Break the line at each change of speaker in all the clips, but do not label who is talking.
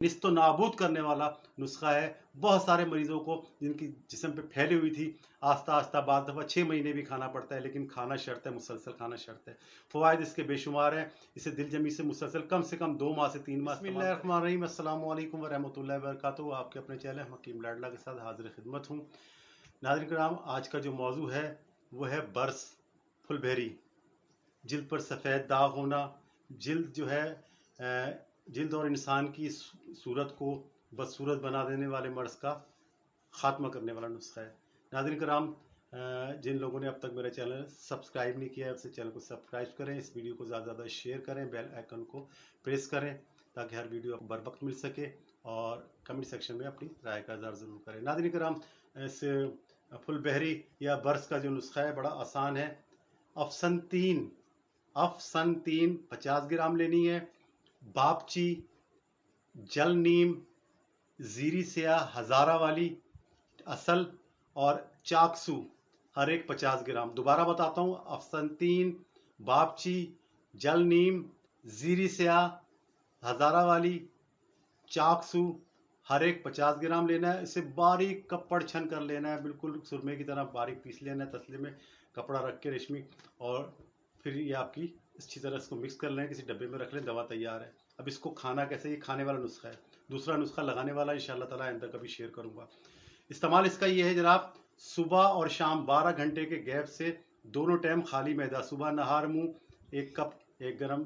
निस्तो नाबूद करने वाला नुस्खा है। बहुत सारे मरीजों को जिनकी जिस्म पे फैली हुई थी, आस्ता आस्ता बाद दफ़ा 6 महीने भी खाना पड़ता है, लेकिन खाना शर्त है, मुसलसल खाना शर्त है। फ़वाइद इसके बेशुमार हैं। इसे दिल जमी से मुसलसल कम से कम 2 माह से 3 माह बिस्मिल्लाहिर्रहमानिर्रहीम, अस्सलाम वालेकुम व रहमतुल्लाहि व बरकातुहू। आपके अपने चैनल हकीम लाडला के साथ हाजिर खिदमत हूँ। नाज़रीन किराम, आज का जो मौजू है वो है बर्स, फुलबेरी, जिल्द पर सफ़ेद दाग होना, जिल्द जो है जिल्द और इंसान की सूरत को बदसूरत बना देने वाले मर्ज़ का ख़ात्मा करने वाला नुस्खा है। नाज़रीन किराम, जिन लोगों ने अब तक मेरा चैनल सब्सक्राइब नहीं किया है, उससे चैनल को सब्सक्राइब करें, इस वीडियो को ज़्यादा से ज़्यादा शेयर करें, बेल आइकन को प्रेस करें ताकि हर वीडियो आपको बर वक्त मिल सके, और कमेंट सेक्शन में अपनी राय का इज़हार ज़रूर करें। नाज़रीन किराम, इस फुलबेरी या बर्स का जो नुस्खा है बड़ा आसान है। अफसनतीन 50 ग्राम लेनी है। बापची, जल नीम, जीरी स्याह हज़ारा वाली असल और चाकसू हर एक 50 ग्राम। दोबारा बताता हूँ, अफसनतीन, बापची, जल नीम, जीरी स्याह हज़ारा वाली, चाकसू हर एक 50 ग्राम लेना है। इसे बारीक कपड़ छन कर लेना है, बिल्कुल सुरमे की तरह बारीक पीस लेना है, तसले में कपड़ा रख के रेशमी, और फिर ये आपकी अच्छी तरह इसको मिक्स कर लें, किसी डब्बे में रख लें, दवा तैयार है। अब इसको खाना कैसे, ये खाने वाला नुस्खा है। दूसरा नुस्खा लगाने वाला इंशाअल्लाह ताला आइंदा कभी शेयर करूंगा। इस्तेमाल इसका ये है जनाब, सुबह और शाम 12 घंटे के गैप से दोनों टाइम खाली मैदा, सुबह नहार मुँह 1 कप 1 गरम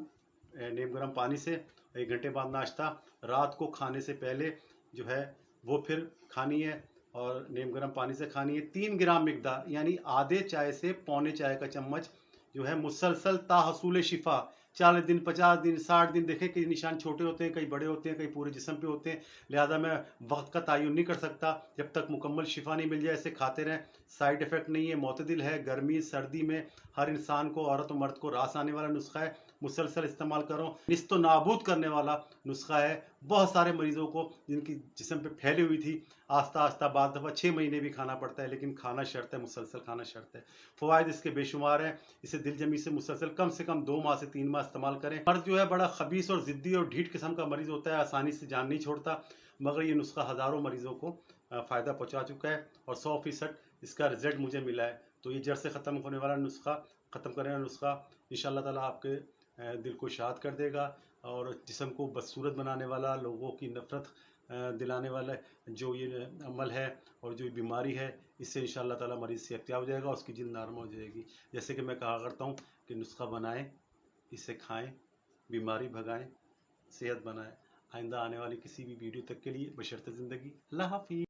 नीम गर्म पानी से, 1 घंटे बाद नाश्ता, रात को खाने से पहले जो है वो फिर खानी है, और नीम गर्म पानी से खानी है। 3 ग्राम मिकदार, यानी आधे चाय से पौने चाय का चम्मच जो है, मुसलसल ताहसूल शिफा 40 दिन, 50 दिन, 60 दिन। देखें कई निशान छोटे होते हैं, कई बड़े होते हैं, कई पूरे जिस्म पे होते हैं, लिहाजा मैं वक्त का तयन नहीं कर सकता। जब तक मुकम्मल शिफा नहीं मिल जाए ऐसे खाते रहें। साइड इफ़ेक्ट नहीं है, मोतदिल है, गर्मी सर्दी में हर इंसान को, औरत और मर्द को रास आने वाला नुस्खा है। मुसलसल इस्तेमाल करो, निस्तो नाबूद करने वाला नुस्खा है। बहुत सारे मरीजों को जिनकी जिस्म पे फैली हुई थी, आस्ता आस्ता बाद दफ़ा 6 महीने भी खाना पड़ता है, लेकिन खाना शर्त है, मुसलसल खाना शर्त है। फ़वाइद इसके बेशुमार हैं। इसे दिल जमी से मुसलसल कम से कम 2 माह से 3 माह इस्तेमाल करें। मर्द जो है बड़ा खबीस और ज़िद्दी और ढीठ किस्म का मरीज़ होता है, आसानी से जान नहीं छोड़ता, मगर ये नुस्खा हज़ारों मरीज़ों को फ़ायदा पहुँचा चुका है, और 100% इसका रिजल्ट मुझे मिला है। तो ये जड़ से ख़त्म होने वाला नुस्खा, ख़त्म करने वाला नुस्खा इंशाअल्लाह ताला आपके दिल को शाद कर देगा, और जिस्म को बदसूरत बनाने वाला, लोगों की नफ़रत दिलाने वाला जो ये अमल है और जो बीमारी है, इससे इंशाअल्लाह ताला मरीज़ सेहतयाब हो जाएगा, उसकी जिल्द नरम हो जाएगी। जैसे कि मैं कहा करता हूँ कि नुस्खा बनाएं, इसे खाएं, बीमारी भगाएं, सेहत बनाएं। आइंदा आने वाली किसी भी वीडियो तक के लिए बशर्ते ज़िंदगी, अल्लाह हाफ़िज़।